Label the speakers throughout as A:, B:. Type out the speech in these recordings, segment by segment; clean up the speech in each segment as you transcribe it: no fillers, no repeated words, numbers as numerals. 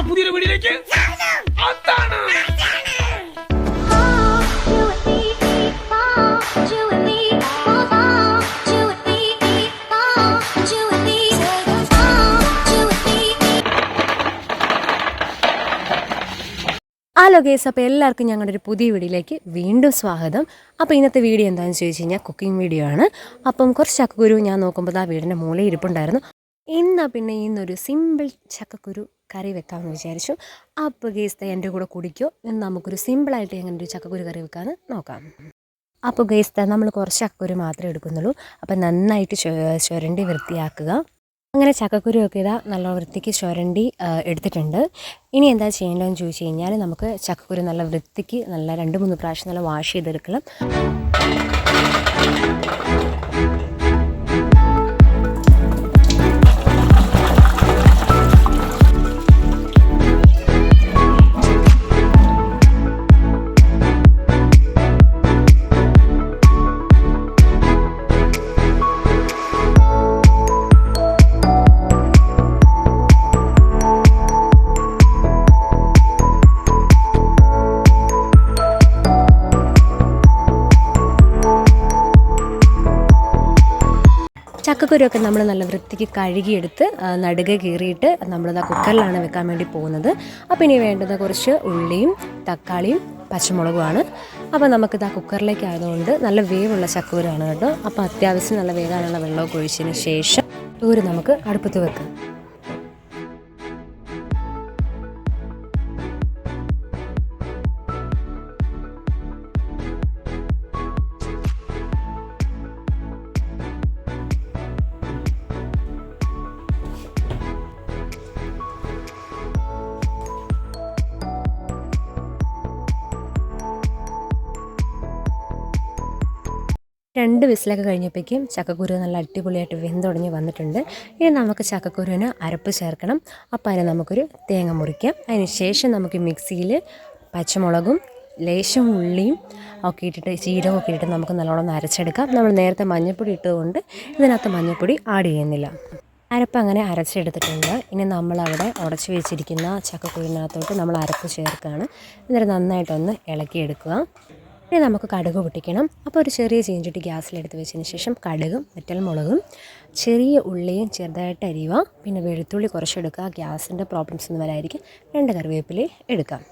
A: പുതിയൊരു വീഡിയോയിലേക്ക് അതാണ്.
B: ഹലോ ഗേസ്, അപ്പോൾ എല്ലാവർക്കും ഞങ്ങളുടെ ഒരു പുതിയ വീഡിയോയിലേക്ക് വീണ്ടും സ്വാഗതം. അപ്പോൾ ഇന്നത്തെ വീഡിയോ എന്താണെന്ന് ചോദിച്ചു കഴിഞ്ഞാൽ കുക്കിംഗ് വീഡിയോ ആണ്. അപ്പം കുറച്ച് ചക്കക്കുരു ഞാൻ നോക്കുമ്പോൾ ആ വീടിൻ്റെ മൂലയിൽ ഇരിപ്പുണ്ടായിരുന്നു. പിന്നെ ഇന്നൊരു സിമ്പിൾ ചക്കക്കുരു കറി വെക്കാമെന്ന് വിചാരിച്ചു. അപ്പോൾ ഗേസ് എൻ്റെ കൂടെ കുടിക്കോ എന്ന് നമുക്കൊരു സിമ്പിളായിട്ട് എങ്ങനെ ഒരു ചക്കക്കുരു കറി വെക്കാമെന്ന് നോക്കാം. അപ്പോൾ ഗേസ് നമ്മൾ കുറച്ച് ചക്കക്കുരു മാത്രമേ എടുക്കുന്നുള്ളൂ. അപ്പോൾ നന്നായിട്ട് ചുരണ്ടി വൃത്തിയാക്കുക. അങ്ങനെ ചക്കക്കുരുവൊക്കെ ഇതാ നല്ല വൃത്തിക്ക് ചുരണ്ടി എടുത്തിട്ടുണ്ട്. ഇനി എന്താ ചെയ്യേണ്ടതെന്ന് ചോദിച്ചു കഴിഞ്ഞാൽ നമുക്ക് ചക്കക്കുരു നല്ല വൃത്തിക്ക് നല്ല 2-3 പ്രാവശ്യം നല്ല വാഷ് ചെയ്തെടുക്കണം. ചക്കക്കുരുവൊക്കെ നമ്മൾ നല്ല വൃത്തിക്ക് കഴുകിയെടുത്ത് നടുകെ കീറിയിട്ട് നമ്മളിതാ കുക്കറിലാണ് വെക്കാൻ വേണ്ടി പോകുന്നത്. അപ്പോൾ ഇനി വേണ്ടത് കുറച്ച് ഉള്ളിയും തക്കാളിയും പച്ചമുളകുമാണ്. അപ്പോൾ നമുക്കിതാ കുക്കറിലേക്ക് ആയതുകൊണ്ട് നല്ല വേവുള്ള ചക്കക്കുരുവാണ് കേട്ടോ. അപ്പോൾ അത്യാവശ്യം നല്ല വേകാനുള്ള വെള്ളമൊക്കെ ഒഴിച്ചതിന് ശേഷം ഒരു നമുക്ക് അടുപ്പത്ത് വെക്കാം. രണ്ട് വിസിലൊക്കെ കഴിഞ്ഞപ്പോഴേക്കും ചക്കക്കുരു നല്ല അടിപൊളിയായിട്ട് വെന്തുടഞ്ഞ് വന്നിട്ടുണ്ട്. ഇനി നമുക്ക് ചക്കക്കുരുവിന് അരപ്പ് ചേർക്കണം. അപ്പോൾ അതിന് നമുക്കൊരു തേങ്ങ മുറിക്കാം. അതിന് ശേഷം നമുക്ക് മിക്സിയിൽ പച്ചമുളകും ലേശം ഉള്ളിയും ഒക്കെ ഇട്ടിട്ട് ജീരകമൊക്കെ ഇട്ടിട്ട് നമുക്ക് നല്ലോണം അരച്ചെടുക്കാം. നമ്മൾ നേരത്തെ മഞ്ഞൾപ്പൊടി ഇട്ടതുകൊണ്ട് ഇതിനകത്ത് മഞ്ഞൾപ്പൊടി ആഡ് ചെയ്യുന്നില്ല. അരപ്പ് അങ്ങനെ അരച്ചെടുത്തിട്ടുണ്ട്. ഇനി നമ്മളവിടെ ഉടച്ച് വെച്ചിരിക്കുന്ന ചക്കക്കുരുവിനകത്തോട്ട് നമ്മൾ അരപ്പ് ചേർക്കുകയാണ്. എന്നിട്ട് നന്നായിട്ടൊന്ന് ഇളക്കിയെടുക്കുക. ഇനി നമുക്ക് കടുക് പൊട്ടിക്കണം. അപ്പോൾ ഒരു ചെറിയ ചീഞ്ചട്ടി ഗ്യാസിലെടുത്ത് വെച്ചതിന് ശേഷം കടുകും വറ്റൽമുളകും ചെറിയ ഉള്ളിയും ചെറുതായിട്ട് അരിയുക. പിന്നെ വെളുത്തുള്ളി കുറച്ചെടുക്കുക. ഗ്യാസിൻ്റെ പ്രോബ്ലംസ് ഒന്നും വരായിരിക്കും. 2 കറിവേപ്പില എടുക്കാം.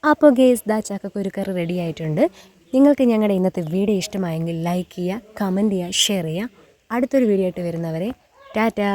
B: അപ്പോൾ ഗേസ് ചക്കക്കുരു കറി റെഡി ആയിട്ടുണ്ട്. നിങ്ങൾക്ക് ഞങ്ങളുടെ ഇന്നത്തെ വീഡിയോ ഇഷ്ടമായെങ്കിൽ ലൈക്ക് ചെയ്യുക, കമൻറ്റ് ചെയ്യുക, ഷെയർ ചെയ്യുക. അടുത്തൊരു വീഡിയോ ആയിട്ട് വരുന്നവരെ ടാറ്റാ.